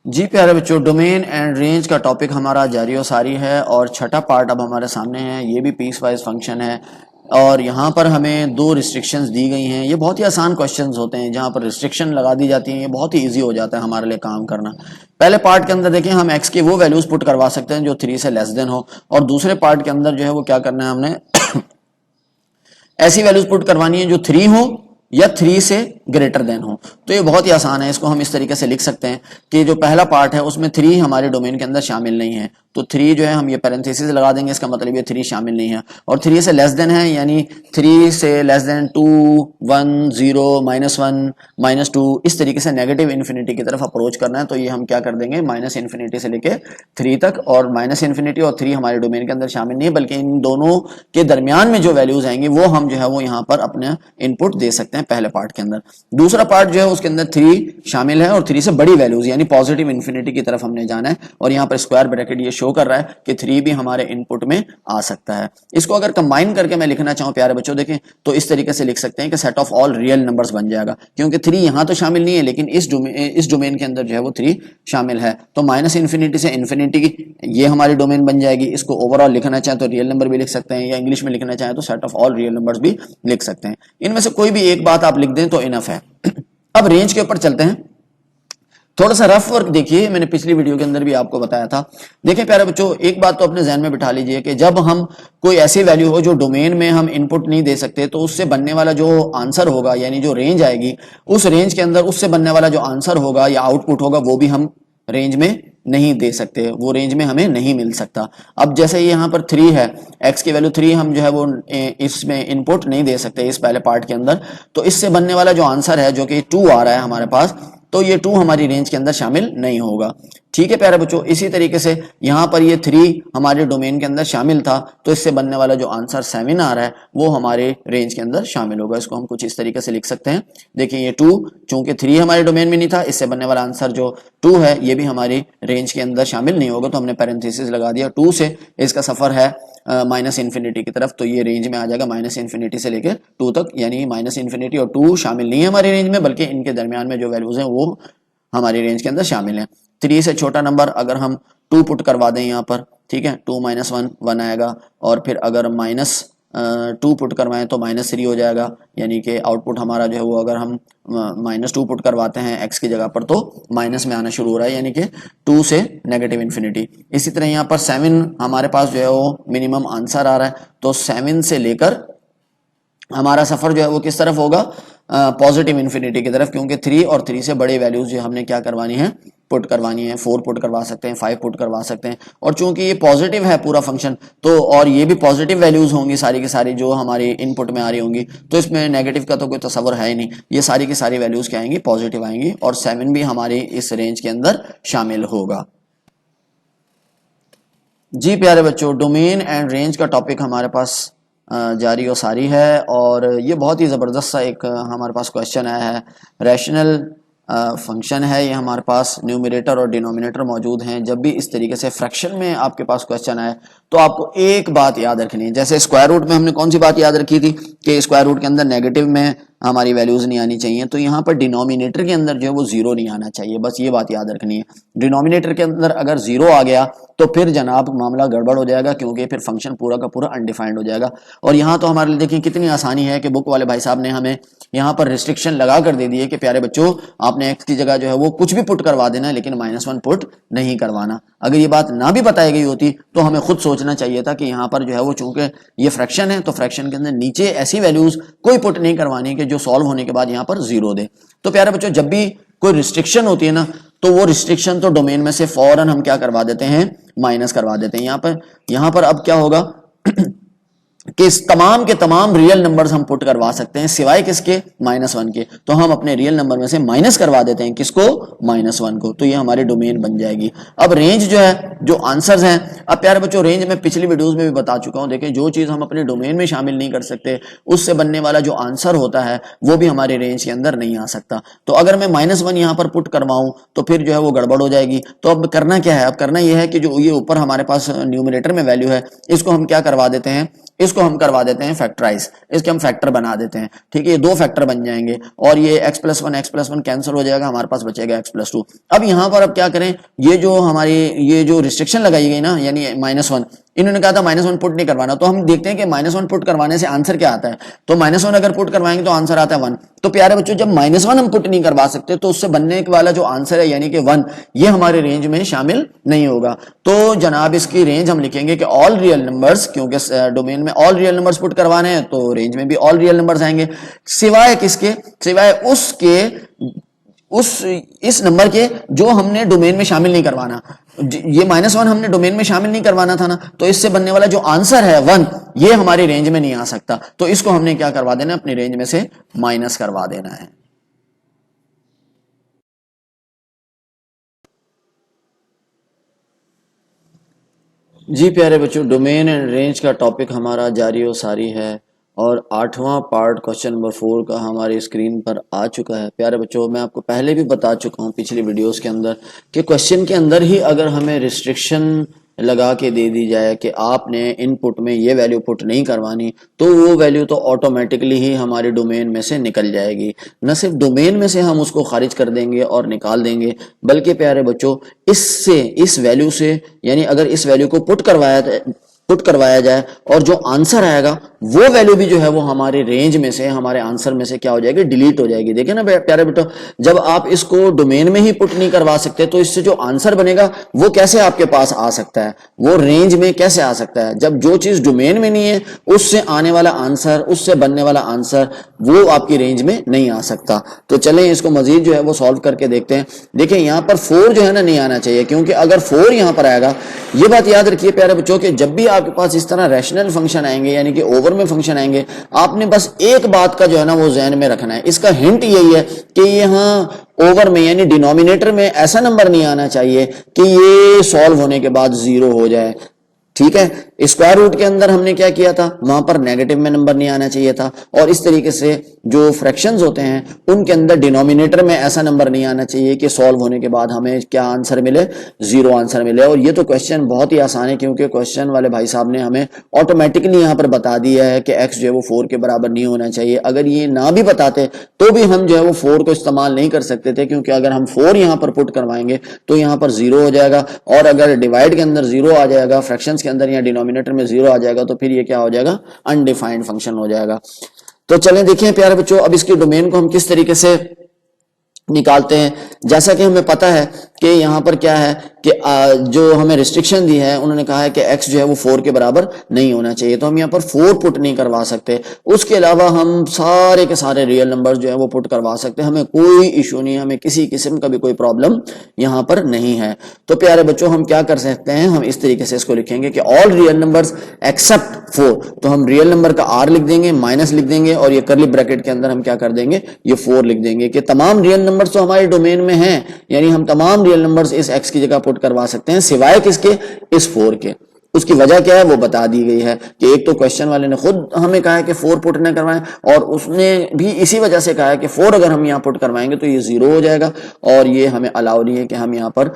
जी प्यारे बच्चों, डोमेन एंड रेंज का टॉपिक हमारा जारी और सारी है और छठा पार्ट अब हमारे सामने है। ये भी पीस वाइज फंक्शन है और यहाँ पर हमें 2 रिस्ट्रिक्शंस दी गई हैं। ये बहुत ही आसान क्वेश्चंस होते हैं, जहाँ पर रिस्ट्रिक्शन लगा दी जाती हैं, ये बहुत ही इजी हो जाता है हमारे लिए काम करना। पहले पार्ट के अंदर देखें हम x की वो वैल्यूज पुट करवा सकते हैं जो 3 से लेस देन हो, और दूसरे पार्ट के अंदर जो है वो क्या करना है, हमने ऐसी वैल्यूज पुट करवानी है जो 3 हो या 3 से ग्रेटर देन हो। तो ये बहुत ही आसान है, इसको हम इस तरीके से लिख सकते हैं कि जो पहला पार्ट है उसमें 3 हमारे डोमेन के अंदर शामिल नहीं है, तो 3 जो है हम ये पैरेंथेसिस लगा देंगे, इसका मतलब ये 3 शामिल नहीं है। और 3 से लेस देन है यानी 3 से लेस देन 2, 1, 0, -1, -2, इस तरीके से नेगेटिव इन्फिनिटी की तरफ अप्रोच करना है। तो ये हम क्या कर देंगे, -इन्फिनिटी से लेके 3 तक, और -इन्फिनिटी और 3 हमारे डोमेन के अंदर शामिल नहीं है, बल्कि इन दोनों के दरमियान में जो वैल्यूज आएंगी वो हम जो है वो यहाँ पर अपने इनपुट दे सकते हैं पहले पार्ट के अंदर। दूसरा पार्ट जो है उसके अंदर 3 शामिल है और 3 से बड़ी वैल्यूज यानी पॉजिटिव इन्फिनिटी की तरफ हमने जाना है, और यहाँ पर स्क्वायर ब्रैकेट ये शो कर रहा है कि 3 भी हमारे इनपुट में आ सकता है। इसको अगर कंबाइन करके मैं लिखना चाहूं प्यारे बच्चों, देखें तो इस तरीके से लिख सकते हैं कि set of all real numbers बन जाएगा, क्योंकि 3 यहां तो शामिल नहीं है लेकिन इस डोमेन के अंदर जो है वो 3 शामिल है। तो -इन्फिनिटी से इन्फिनिटी ये हमारी डोमेन बन जाएगी। इसको ओवरऑल लिखना चाहें तो रियल नंबर भी लिख सकते हैं, या इंग्लिश में लिखना चाहें तो set of all real numbers भी लिख सकते हैं। इनमें से कोई भी एक बात आप लिख दें तो इनफ है। अब रेंज के ऊपर चलते हैं, थोड़ा सा रफ वर्क देखिए, मैंने पिछली वीडियो के अंदर भी आपको बताया था। देखिए प्यारे बच्चों, एक बात तो अपने ध्यान में बिठा लीजिए कि जब हम कोई ऐसी वैल्यू हो जो डोमेन में हम इनपुट नहीं दे सकते, तो उससे बनने वाला जो आंसर होगा, यानी जो रेंज आएगी, उस रेंज के अंदर उससे बनने वाला जो आंसर होगा या आउटपुट होगा, वो भी हम रेंज में नहीं दे सकते, वो रेंज में हमें नहीं मिल सकता। अब जैसे यहाँ पर 3 है, x की वैल्यू 3 हम जो है वो इसमें इनपुट नहीं दे सकते इस पहले पार्ट के अंदर, तो इससे बनने वाला जो आंसर है जो कि 2 आ रहा है हमारे पास, तो ये 2 हमारी रेंज के अंदर शामिल नहीं होगा। ठीक है प्यारे बच्चों, इसी तरीके से यहाँ पर ये 3 हमारे डोमेन के अंदर शामिल था, तो इससे बनने वाला जो आंसर 7 आ रहा है वो हमारे रेंज के अंदर शामिल होगा। इसको हम कुछ इस तरीके से लिख सकते हैं। देखिए ये 2 चूंकि 3 हमारे डोमेन में नहीं था, इससे बनने वाला आंसर जो 2 है ये भी हमारी रेंज के अंदर शामिल नहीं होगा, तो हमने पैरेंथेसिस लगा दिया। 2 से इसका सफर है माइनस इन्फिनिटी की तरफ, तो ये रेंज में आ जाएगा माइनस इन्फिनिटी से लेकर 2 तक, यानी माइनस इन्फिनिटी और 2 शामिल नहीं है हमारी रेंज में, बल्कि इनके दरमियान में जो वैल्यूज हैं वो हमारी रेंज के अंदर शामिल है। 3 से छोटा नंबर अगर हम 2 पुट करवा दें यहाँ पर, ठीक है, 2 माइनस 1 1 आएगा, और फिर अगर माइनस 2 पुट करवाएं तो -3 हो जाएगा, यानी कि आउटपुट हमारा जो है वो अगर हम -2 पुट करवाते हैं x की जगह पर तो माइनस में आना शुरू हो रहा है, यानी कि 2 से नेगेटिव इन्फिनिटी। इसी तरह यहाँ पर 7 हमारे पास जो है वो मिनिमम आंसर आ रहा है, तो 7 से लेकर हमारा सफर जो है वो किस तरफ होगा, पॉजिटिव इन्फिनिटी की तरफ, क्योंकि 3 और 3 से बड़े वैल्यूज जो हमने क्या करवानी है, पुट करवानी है। 4 पुट करवा सकते हैं, 5 पुट करवा सकते हैं, और चूंकि ये पॉजिटिव है पूरा फंक्शन, तो और ये भी पॉजिटिव वैल्यूज होंगी सारी की सारी जो हमारी इनपुट में आ रही होंगी, तो इसमें नेगेटिव का तो कोई तस्वर है ही नहीं, ये सारी की सारी वैल्यूज क्या आएंगी, पॉजिटिव आएंगी, और 7 भी हमारी इस रेंज के अंदर शामिल होगा। जी प्यारे बच्चों, डोमेन एंड रेंज का टॉपिक हमारे पास जारी और सारी है, और ये बहुत ही ज़बरदस्त सा एक हमारे पास क्वेश्चन आया है। रैशनल फंक्शन है ये, हमारे पास न्यूमरेटर और डिनोमिनेटर मौजूद हैं। जब भी इस तरीके से फ्रैक्शन में आपके पास क्वेश्चन आए तो आपको एक बात याद रखनी है। जैसे स्क्वायर रूट में हमने कौन सी बात याद रखी थी कि स्क्वायर रूट के अंदर नेगेटिव में हमारी वैल्यूज नहीं आनी चाहिए, तो यहाँ पर डिनोमिनेटर के अंदर जो है वो 0 नहीं आना चाहिए, बस ये बात याद रखनी है। डिनोमिनेटर के अंदर अगर 0 आ गया तो फिर जनाब मामला गड़बड़ हो जाएगा, क्योंकि फिर फंक्शन पूरा का पूरा अनडिफाइंड हो जाएगा। और यहाँ तो हमारे लिए देखिए कितनी आसानी है कि बुक वाले भाई साहब ने हमें यहाँ पर रिस्ट्रिक्शन लगा कर दे दी है कि प्यारे बच्चों आपने x की जगह जो है वो कुछ भी पुट करवा देना है, लेकिन -1 पुट नहीं करवाना। अगर ये बात ना भी बताई गई होती तो हमें खुद सोचना चाहिए था कि यहाँ पर जो है वो चूंकि ये फ्रैक्शन है, तो फ्रैक्शन के अंदर नीचे ऐसी वैल्यूज कोई पुट नहीं करवानी कि जो सॉल्व होने के बाद यहाँ पर 0 दे। तो प्यारे बच्चों, जब भी कोई रिस्ट्रिक्शन होती है ना, तो वो रिस्ट्रिक्शन तो डोमेन में से फौरन हम क्या करवा देते हैं, माइनस करवा देते हैं। यहाँ पर अब क्या होगा कि इस तमाम के तमाम रियल नंबर्स हम पुट करवा सकते हैं, सिवाय किसके, -1 के। तो हम अपने रियल नंबर में से माइनस करवा देते हैं किसको, -1 को, तो ये हमारी डोमेन बन जाएगी। अब रेंज जो है, जो आंसर्स हैं, अब प्यारे बच्चों रेंज में पिछली वीडियोस में भी बता चुका हूं। देखें, जो चीज हम अपने डोमेन में शामिल नहीं कर सकते, उससे बनने वाला जो आंसर होता है वो भी हमारे रेंज के अंदर नहीं आ सकता। तो अगर मैं -1 यहाँ पर पुट करवाऊं तो फिर जो है वो गड़बड़ हो जाएगी। तो अब करना क्या है, अब करना यह है कि जो ये ऊपर हमारे पास न्यूमरेटर में वैल्यू है, इसको हम क्या करवा देते हैं, इसको हम करवा देते हैं फैक्टराइज, इसके हम फैक्टर बना देते हैं। ठीक है, ये 2 फैक्टर बन जाएंगे, और ये x+1 कैंसिल हो जाएगा, हमारे पास बचेगा x+2। अब यहाँ पर अब क्या करें, ये जो हमारी ये जो रिस्ट्रिक्शन लगाई गई ना, यानी -1, इन्होंने कहा था -1 पुट नहीं करवाना, तो हम देखते हैं कि -1 पुट करवाने से आंसर क्या आता है। तो -1 अगर पुट करवाएंगे तो आंसर आता है 1। तो प्यारे बच्चों, जब -1 हम पुट नहीं करवा सकते तो उससे बनने वाला जो आंसर है यानी कि 1, ये हमारे रेंज में शामिल नहीं होगा। तो जनाब इसकी रेंज हम लिखेंगे कि ऑल रियल नंबर्स, क्योंकि डोमेन में ऑल रियल नंबर्स पुट करवाने हैं तो रेंज में भी ऑल रियल नंबर्स आएंगे, सिवाय किसके, सिवाय उसके इस नंबर के जो हमने डोमेन में शामिल नहीं करवाना। ये -1 हमने डोमेन में शामिल नहीं करवाना था ना, तो इससे बनने वाला जो आंसर है 1, ये हमारी रेंज में नहीं आ सकता। तो इसको हमने क्या करवा देना, अपनी रेंज में से माइनस करवा देना है। जी प्यारे बच्चों, डोमेन एंड रेंज का टॉपिक हमारा जारी और सारी है, और 8वां पार्ट क्वेश्चन नंबर 4 का हमारी स्क्रीन पर आ चुका है। प्यारे बच्चों, मैं आपको पहले भी बता चुका हूं पिछली वीडियोस के अंदर कि क्वेश्चन के अंदर ही अगर हमें रिस्ट्रिक्शन लगा के दे दी जाए कि आपने इनपुट में ये वैल्यू पुट नहीं करवानी, तो वो वैल्यू तो ऑटोमेटिकली ही हमारे डोमेन में से निकल जाएगी। न सिर्फ डोमेन में से हम उसको खारिज कर देंगे और निकाल देंगे, बल्कि प्यारे बच्चों इस वैल्यू से, यानी अगर इस वैल्यू को पुट करवाया पुट करवाया जाए और जो आंसर आएगा वो वैल्यू भी जो है वो हमारे रेंज में से, हमारे आंसर में से क्या हो जाएगी, डिलीट हो जाएगी। देखिए ना प्यारे बेटो, जब आप इसको डोमेन में ही पुट नहीं करवा सकते तो इससे जो आंसर बनेगा वो कैसे आपके पास आ सकता है, वो रेंज में कैसे आ सकता है। जब जो चीज डोमेन में नहीं है उससे आने वाला आंसर, उससे बनने वाला आंसर वो आपकी रेंज में नहीं आ सकता। तो चलें इसको मजीद जो है वो सॉल्व करके देखते हैं। देखिए यहां पर 4 जो है ना नहीं आना चाहिए, क्योंकि अगर 4 यहां पर आएगा, ये बात याद रखिए प्यारे बच्चों कि जब भी आपके पास इस तरह रैशनल फंक्शन आएंगे यानी कि ओवर में फंक्शन आएंगे, आपने बस एक बात का जो है ना वो ज़हन में रखना है। इसका हिंट यही है कि यहाँ ओवर में यानी डिनोमिनेटर में ऐसा नंबर नहीं आना चाहिए कि ये सॉल्व होने के बाद 0 हो जाए। ठीक है, स्क्वायर रूट के अंदर हमने क्या किया था, वहां पर नेगेटिव में नंबर नहीं आना चाहिए था। और इस तरीके से जो फ्रैक्शंस होते हैं उनके अंदर डिनोमिनेटर में ऐसा नंबर नहीं आना चाहिए कि सॉल्व होने के बाद हमें क्या आंसर मिले, 0 आंसर मिले। और ये तो क्वेश्चन बहुत ही आसान है, क्योंकि क्वेश्चन वाले भाई साहब ने हमें ऑटोमेटिकली यहाँ पर बता दिया है कि x जो है वो 4 के बराबर नहीं होना चाहिए। अगर ये ना भी बताते तो भी हम जो है वो 4 को इस्तेमाल नहीं कर सकते थे, क्योंकि अगर हम 4 यहाँ पर पुट करवाएंगे तो यहाँ पर 0 हो जाएगा। और अगर डिवाइड के अंदर 0 आ जाएगा, फ्रैक्शंस के अंदर या डिनोमिनेटर में 0 आ जाएगा, तो फिर ये क्या हो जाएगा, अनडिफाइंड फंक्शन हो जाएगा। तो चलें देखिए प्यारे बच्चों, अब इसकी डोमेन को हम किस तरीके से निकालते हैं। जैसा कि हमें पता है कि यहाँ पर क्या है कि जो हमें रिस्ट्रिक्शन दी है, उन्होंने कहा है कि x जो है वो 4 के बराबर नहीं होना चाहिए, तो हम यहाँ पर 4 पुट नहीं करवा सकते। उसके अलावा हम सारे के सारे रियल नंबर्स जो है वो पुट करवा सकते हैं, हमें कोई इशू नहीं है, हमें किसी किस्म का भी कोई प्रॉब्लम यहाँ पर नहीं है। तो प्यारे बच्चों हम क्या कर सकते हैं, हम इस तरीके से इसको लिखेंगे कि ऑल रियल नंबर्स एक्सेप्ट 4। तो हम रियल नंबर का r लिख देंगे, माइनस लिख देंगे, और ये करली ब्रैकेट के अंदर हम क्या कर देंगे, ये 4 लिख देंगे कि तमाम रियल नंबर्स तो हमारे डोमेन में हैं, यानी हम तमाम रियल नंबर्स इस x की जगह पुट करवा सकते हैं, सिवाय किसके, इस 4 के। उसकी वजह क्या है वो बता दी गई है कि एक तो क्वेश्चन वाले ने खुद हमें कहा है कि 4 पुट न करवाएं, और उसने भी इसी वजह से कहा है कि 4 अगर हम यहाँ पुट करवाएंगे तो ये 0 हो जाएगा, और ये हमें अलाउ नहीं है कि हम यहाँ पर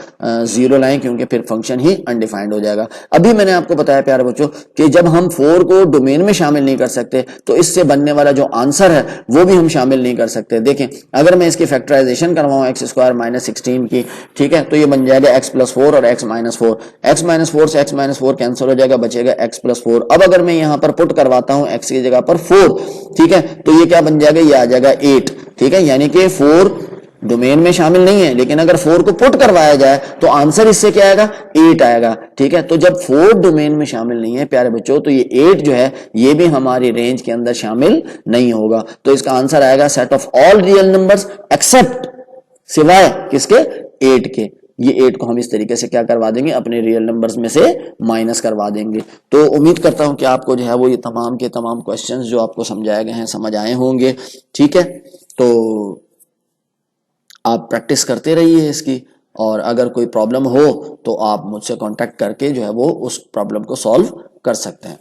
0 लाएं, क्योंकि फिर फंक्शन ही अनडिफाइंड हो जाएगा। अभी मैंने आपको बताया प्यारे बच्चों कि जब हम 4 को डोमेन में शामिल नहीं कर सकते तो इससे बनने वाला जो आंसर है वो भी हम शामिल नहीं कर सकते। देखें अगर मैं इसकी फैक्टराइजेशन करवाऊं x स्क्वायर माइनस 16 की, ठीक है, तो ये बन जाएगा x प्लस 4 और x माइनस 4, x माइनस 4 से x माइनस 4 कैंसिल हो जाएगा, बचेगा x प्लस 4। अब अगर मैं यहां पर पुट करवाता हूं x की जगह पर 4, ठीक है, तो ये क्या बन जाएगा, ये आ जाएगा 8। ठीक है, यानी कि 4 डोमेन में शामिल नहीं है, लेकिन अगर 4 को पुट करवाया जाए तो आंसर इससे क्या आएगा, 8 आएगा। ठीक है, तो जब 4 डोमेन में शामिल नहीं है प्यारे बच्चों, तो ये 8 जो है ये भी हमारी रेंज के अंदर शामिल नहीं होगा। तो इसका आंसर आएगा set of all real numbers accept, सिवाय किसके, 8 के। ये 8 को हम इस तरीके से क्या करवा देंगे, अपने रियल नंबर्स में से माइनस करवा देंगे। तो उम्मीद करता हूं कि आपको जो है वो ये तमाम के तमाम क्वेश्चंस जो आपको समझाए गए हैं समझ आए होंगे। ठीक है, तो आप प्रैक्टिस करते रहिए इसकी, और अगर कोई प्रॉब्लम हो तो आप मुझसे कांटेक्ट करके जो है वो उस प्रॉब्लम को सॉल्व कर सकते हैं।